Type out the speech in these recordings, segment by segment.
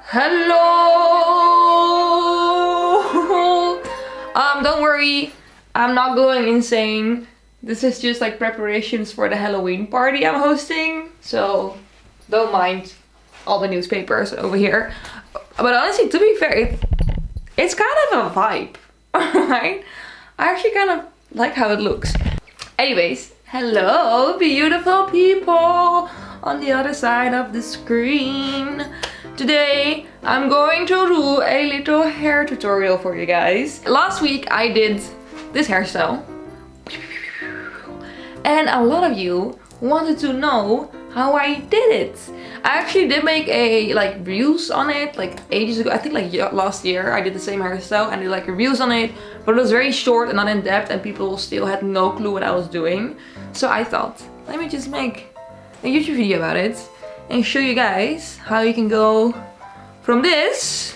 Hello! Don't worry, I'm not going insane. This is just like preparations for the Halloween party I'm hosting. So don't mind all the newspapers over here. But honestly, to be fair, it's kind of a vibe, right? I actually kind of like how it looks. Anyways, hello beautiful people on the other side of the screen. Today I'm going to do a little hair tutorial for you guys. Last week I did this hairstyle and a lot of you wanted to know how I did it. I actually did make a reels on it like ages ago. I think like last year I did the same hairstyle and did like reels on it, but it was very short and not in depth and people still had no clue what I was doing. So I thought, let me just make a YouTube video about it and show you guys how you can go from this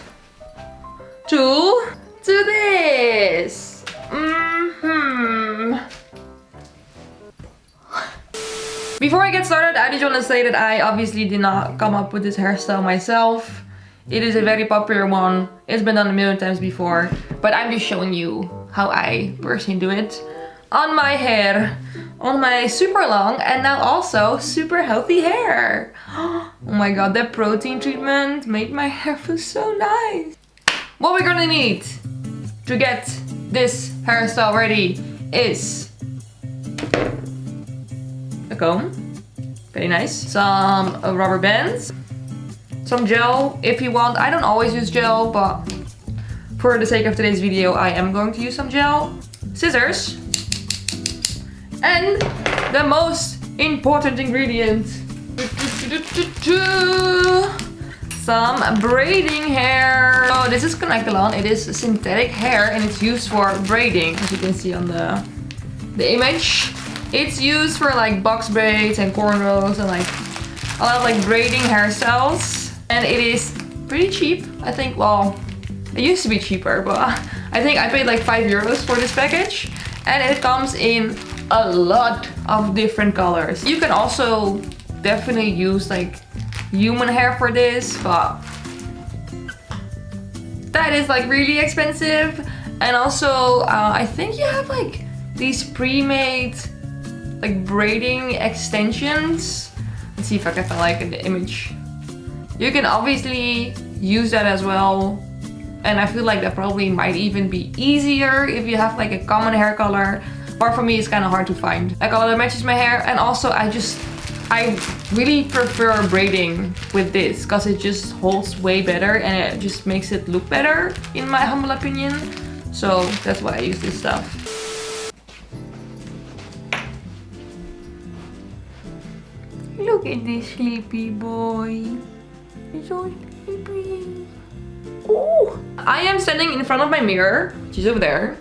to this. Before I get started, I just want to say that I obviously did not come up with this hairstyle myself. It is a very popular one. It's been done a million times before, but I'm just showing you how I personally do it on my hair, on my super long and now also super healthy hair. Oh my god, that protein treatment made my hair feel so nice. What we're gonna need to get this hairstyle ready is a comb, very nice, some rubber bands, some gel if you want. I don't always use gel, but for the sake of today's video I am going to use some gel, scissors, and the most important ingredient, some braiding hair. So this is Connectalon. It is synthetic hair and it's used for braiding, as you can see on the image. It's used for like box braids and cornrows and like a lot of like braiding hairstyles. And it is pretty cheap. I think, well, it used to be cheaper, but I think I paid like €5 for this package. And it comes in a lot of different colors. You can also definitely use like human hair for this, but that is like really expensive. And also I think you have like these pre-made like braiding extensions. Let's see if I can find like the image. You can obviously use that as well, and I feel like that probably might even be easier if you have like a common hair color. But for me it's kind of hard to find a color that matches my hair. And also I really prefer braiding with this because it just holds way better and it just makes it look better in my humble opinion. So that's why I use this stuff. Look at this sleepy boy. He's so sleepy. Ooh. I am standing in front of my mirror, which is over there.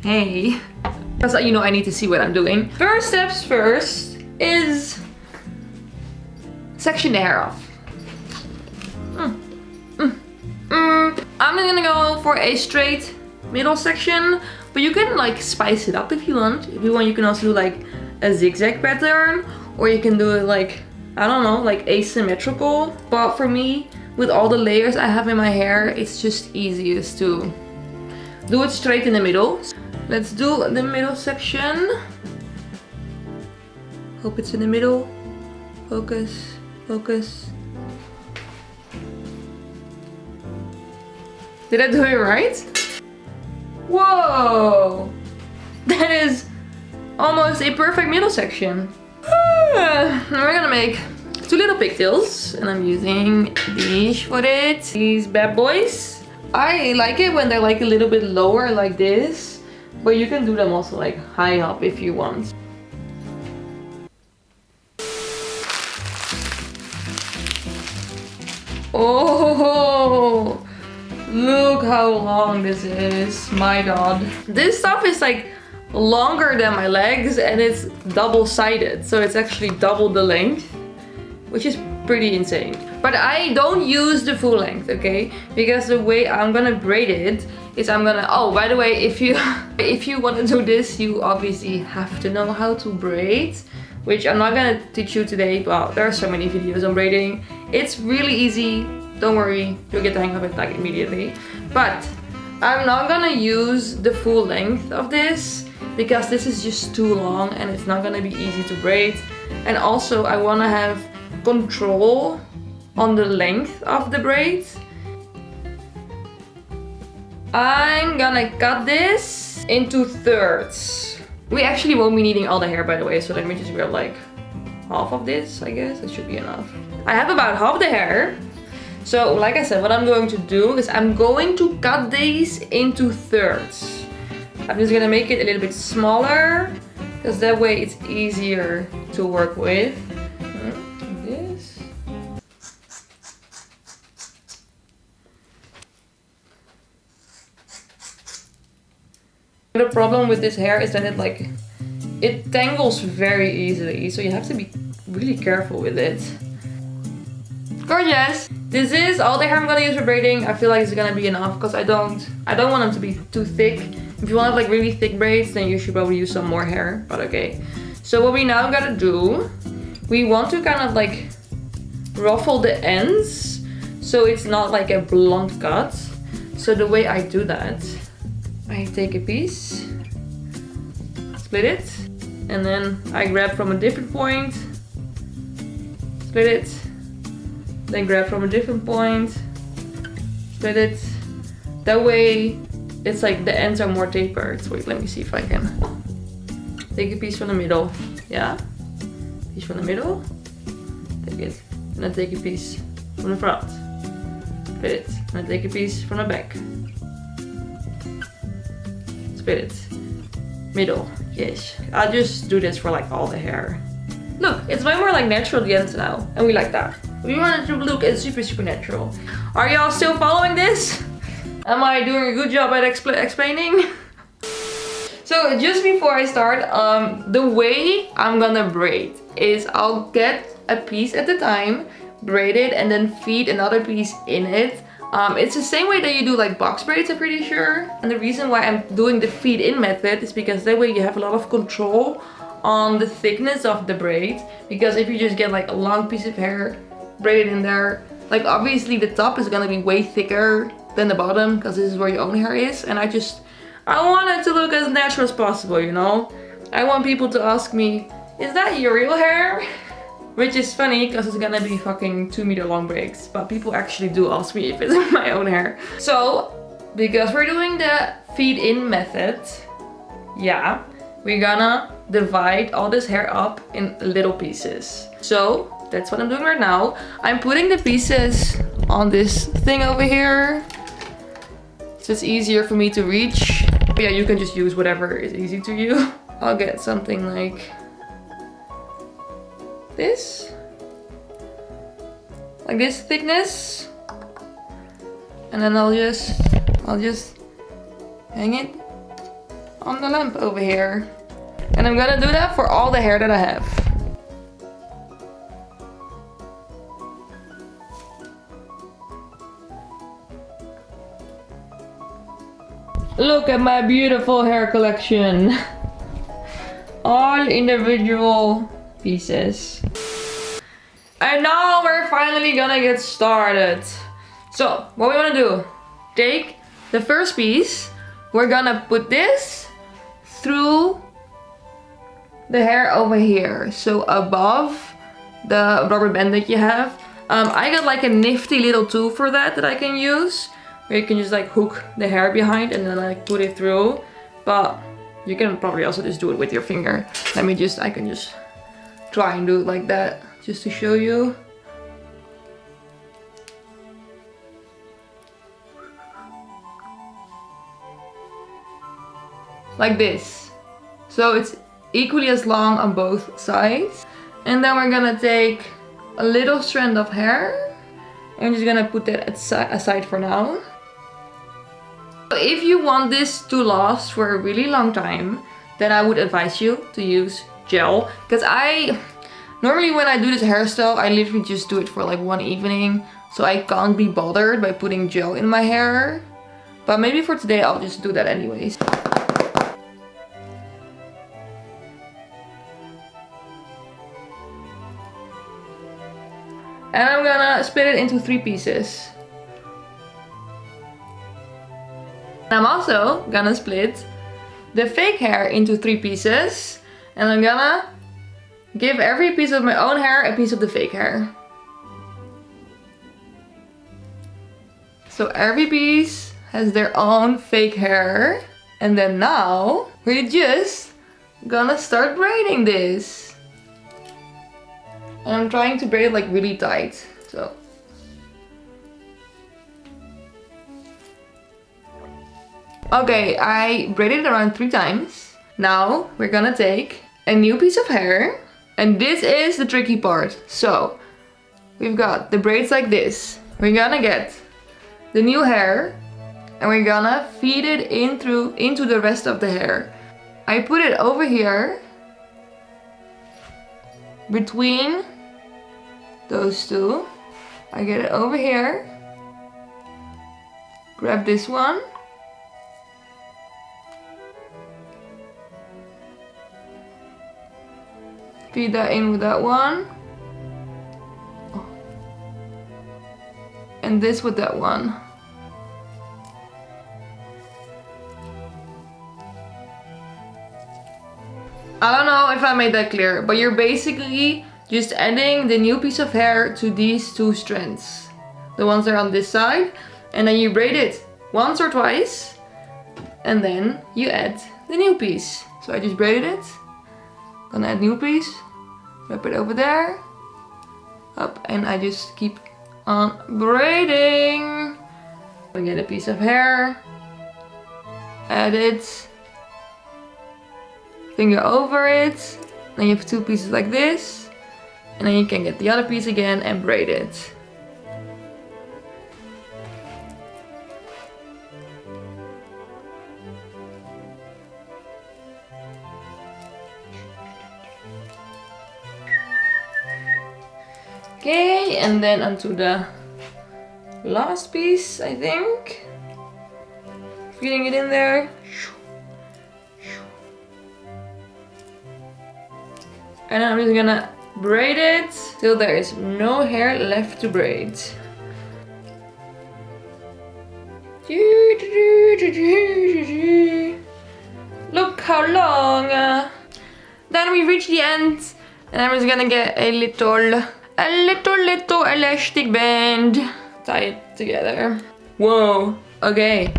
Hey. Because you know I need to see what I'm doing. First steps first is section the hair off. I'm gonna go for a straight middle section, but you can like spice it up if you want. If you want, you can also do like a zigzag pattern, or you can do it like, I don't know, like asymmetrical. But for me, with all the layers I have in my hair, it's just easiest to do it straight in the middle. Let's do the middle section. Hope it's in the middle. Focus, focus. Did I do it right? Whoa! That is almost a perfect middle section. We're gonna make 2 little pigtails and I'm using these for it. These bad boys. I like it when they're like a little bit lower like this, but you can do them also like high up if you want. Oh, look how long this is, my god. This stuff is like longer than my legs and it's double-sided, so it's actually double the length, which is pretty insane. But I don't use the full length, okay? Because the way I'm gonna braid it is I'm gonna, oh, by the way, if you want to do this, you obviously have to know how to braid. which I'm not gonna teach you today, but there are so many videos on braiding. It's really easy, don't worry, you'll get the hang of it like immediately. But I'm not gonna use the full length of this because this is just too long and it's not gonna be easy to braid. And also I wanna have control on the length of the braid. I'm gonna cut this into thirds. We actually won't be needing all the hair, by the way, so let me just grab like half of this, I guess. That should be enough. I have about half the hair. So like I said, what I'm going to do is I'm going to cut these into thirds. I'm just gonna make it a little bit smaller because that way it's easier to work with. Like this. The problem with this hair is that it tangles very easily, so you have to be really careful with it. Gorgeous! This is all the hair I'm gonna use for braiding. I feel like it's gonna be enough because I don't want them to be too thick. If you want like really thick braids, then you should probably use some more hair, but okay. So what we now gotta do, we want to kind of like ruffle the ends so it's not like a blunt cut. So the way I do that, I take a piece, split it, and then I grab from a different point, split it, then grab from a different point, split it. That way it's like the ends are more tapered. Wait, let me see if I can. Take a piece from the middle, yeah? Piece from the middle, take it, and then take a piece from the front, split it, and then take a piece from the back. Split it. Middle. Yes. I'll just do this for like all the hair. Look, it's way more like natural at the ends now. And we like that. We want it to look super natural. Are y'all still following this? Am I doing a good job at explaining? So just before I start, the way I'm gonna braid is I'll get a piece at a time, braid it, and then feed another piece in it. It's the same way that you do like box braids, I'm pretty sure. And the reason why I'm doing the feed in method is because that way you have a lot of control on the thickness of the braid. Because if you just get like a long piece of hair, braid it in there, like obviously the top is gonna be way thicker than the bottom because this is where your own hair is. And I want it to look as natural as possible, you know? I want people to ask me, is that your real hair? Which is funny because it's gonna be fucking 2-meter long braids. But people actually do ask me if it's my own hair. So, because we're doing the feed in method, yeah, we're gonna divide all this hair up in little pieces. So, that's what I'm doing right now. I'm putting the pieces on this thing over here. So it's easier for me to reach. But yeah, you can just use whatever is easy to you. I'll get something like this, like this thickness, and then I'll just hang it on the lamp over here. And I'm gonna do that for all the hair that I have. Look at my beautiful hair collection. All individual pieces. And now we're finally gonna get started. So what we want to do, take the first piece, we're gonna put this through the hair over here, so above the rubber band that you have. I got like a nifty little tool for that I can use, where you can just like hook the hair behind and then like put it through. But you can probably also just do it with your finger. I can just try and do it like that, just to show you. Like this. So it's equally as long on both sides. And then we're gonna take a little strand of hair. I'm just gonna put that aside for now. If you want this to last for a really long time, then I would advise you to use gel. Because normally when I do this hairstyle, I literally just do it for like one evening. So I can't be bothered by putting gel in my hair. But maybe for today, I'll just do that anyways. And I'm gonna split it into 3 pieces. I'm also gonna split the fake hair into 3 pieces. And I'm gonna give every piece of my own hair a piece of the fake hair. So every piece has their own fake hair. And then now we're just gonna start braiding this. And I'm trying to braid it like really tight. So okay, I braided it around 3 times. Now we're gonna take a new piece of hair. And this is the tricky part. So we've got the braids like this. We're gonna get the new hair and we're gonna feed it into the rest of the hair. I put it over here between those two. I get it over here. Grab this one. Feed that in with that one. And this with that one. I don't know if I made that clear, but you're basically just adding the new piece of hair to these 2 strands. The ones that are on this side. And then you braid it once or twice. And then you add the new piece. So I just braided it. Gonna add new piece. Wrap it over there. Up, and I just keep on braiding. We get a piece of hair. Add it. Finger over it. Then you have 2 pieces like this. And then you can get the other piece again and braid it. Okay, and then onto the last piece, I think. Feeding it in there. And I'm just gonna braid it till there is no hair left to braid. Look how long! Then we reach the end, and I'm just gonna get a little elastic band. Tie it together. Whoa, okay.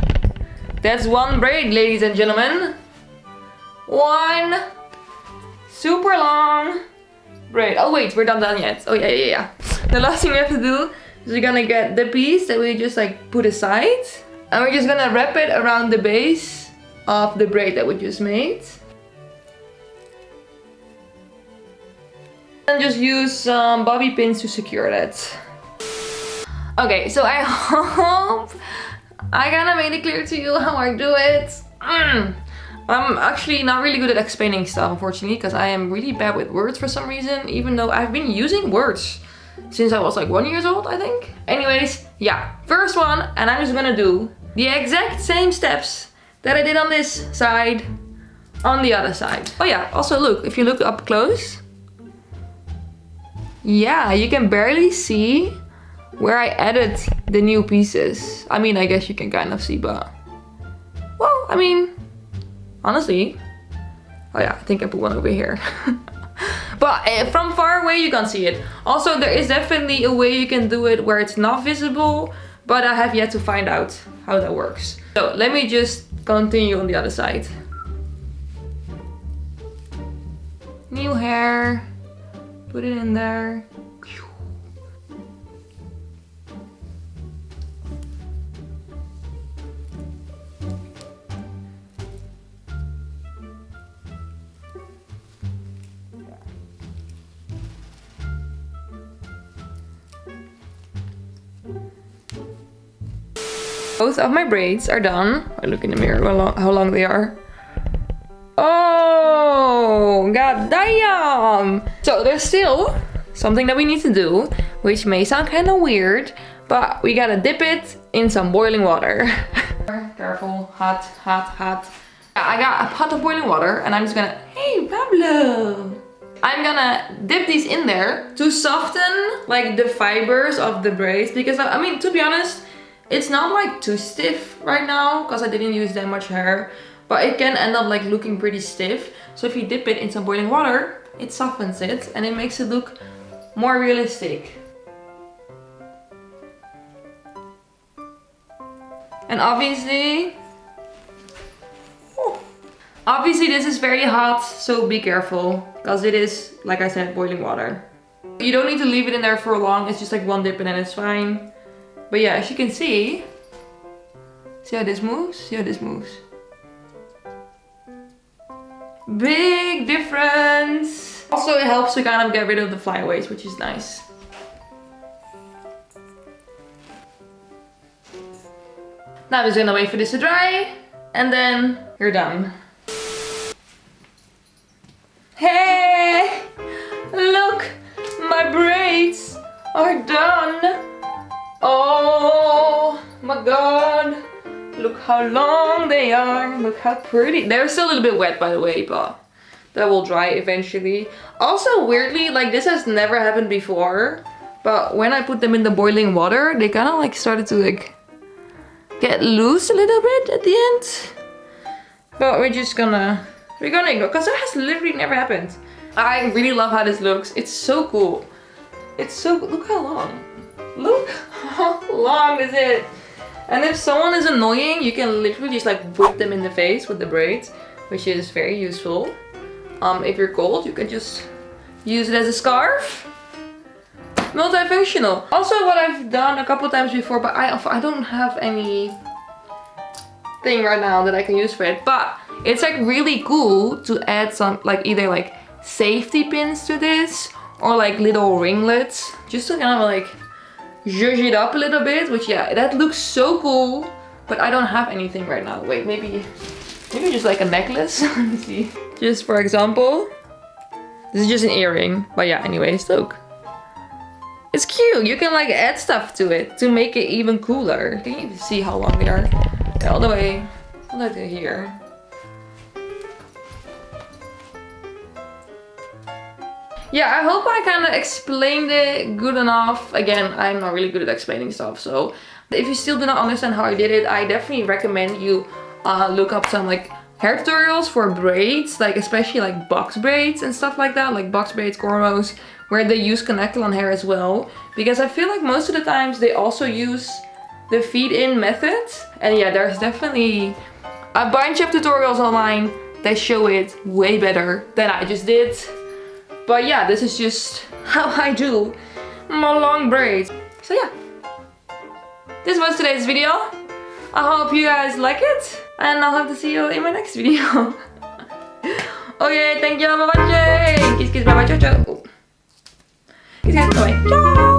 That's 1 braid, ladies and gentlemen. 1 super long braid. Oh wait, we're not done yet. Oh yeah. The last thing we have to do is we're gonna get the piece that we just like put aside. And we're just gonna wrap it around the base of the braid that we just made. And just use some bobby pins to secure that. Okay, so I hope I kinda made it clear to you how I do it. I'm actually not really good at explaining stuff, unfortunately, because I am really bad with words for some reason, even though I've been using words since I was like 1 year old, I think. Anyways, yeah, first one, and I'm just gonna do the exact same steps that I did on this side, on the other side. Oh yeah, also look, if you look up close, yeah, you can barely see where I added the new pieces. I mean, I guess you can kind of see, but, well, I mean, honestly, oh yeah, I think I put one over here. But from far away you can't see it. Also, there is definitely a way you can do it where it's not visible, but I have yet to find out how that works. So let me just continue on the other side. New hair, put it in there. Both of my braids are done. I look in the mirror how long they are. Oh, god damn! So there's still something that we need to do, which may sound kind of weird, but we gotta dip it in some boiling water. Careful, hot, hot, hot. I got a pot of boiling water and I'm just gonna, hey Pablo! I'm gonna dip these in there to soften like the fibers of the braids, because I mean, to be honest, it's not like too stiff right now because I didn't use that much hair, but it can end up like looking pretty stiff. So if you dip it in some boiling water, it softens it and it makes it look more realistic. And obviously this is very hot, so be careful, because it is, like I said, boiling water. You don't need to leave it in there for long, it's just like one dip and then it's fine. But yeah, as you can see how this moves? See how this moves? Big difference! Also, it helps to kind of get rid of the flyaways, which is nice. Now I'm just gonna wait for this to dry, and then you're done. Hey! Look! My braids are done! Oh my god! Look how long they are, look how pretty. They're still a little bit wet, by the way, but that will dry eventually. Also, weirdly, like this has never happened before, but when I put them in the boiling water, they kind of like started to like get loose a little bit at the end. But we're gonna ignore, because that has literally never happened. I really love how this looks. It's so cool. It's so, look how long. Look how long is it. And if someone is annoying, you can literally just like whip them in the face with the braids, which is very useful. If you're cold, you can just use it as a scarf. Multifunctional. Also, what I've done a couple times before, but I don't have any thing right now that I can use for it, but it's like really cool to add some like either like safety pins to this or like little ringlets, just to kind of like zhuzh it up a little bit, which yeah, that looks so cool, but I don't have anything right now. Wait, maybe just like a necklace. Let me see. Just for example, this is just an earring, but yeah, anyways, look. It's cute. You can like add stuff to it to make it even cooler. Can you even see how long they are? They're all the way to here. Yeah, I hope I kind of explained it good enough. Again, I'm not really good at explaining stuff, so if you still do not understand how I did it, I definitely recommend you look up some like hair tutorials for braids, like especially like box braids and stuff like that, like box braids, cornrows, where they use connector on hair as well, because I feel like most of the times they also use the feed-in method. And yeah, there's definitely a bunch of tutorials online that show it way better than I just did. But yeah, this is just how I do my long braids. So yeah, this was today's video. I hope you guys like it, and I'll have to see you in my next video. Okay, thank you for watching. Kiss, kiss, bye bye, ciao, ciao. Kiss, kiss, bye bye, ciao.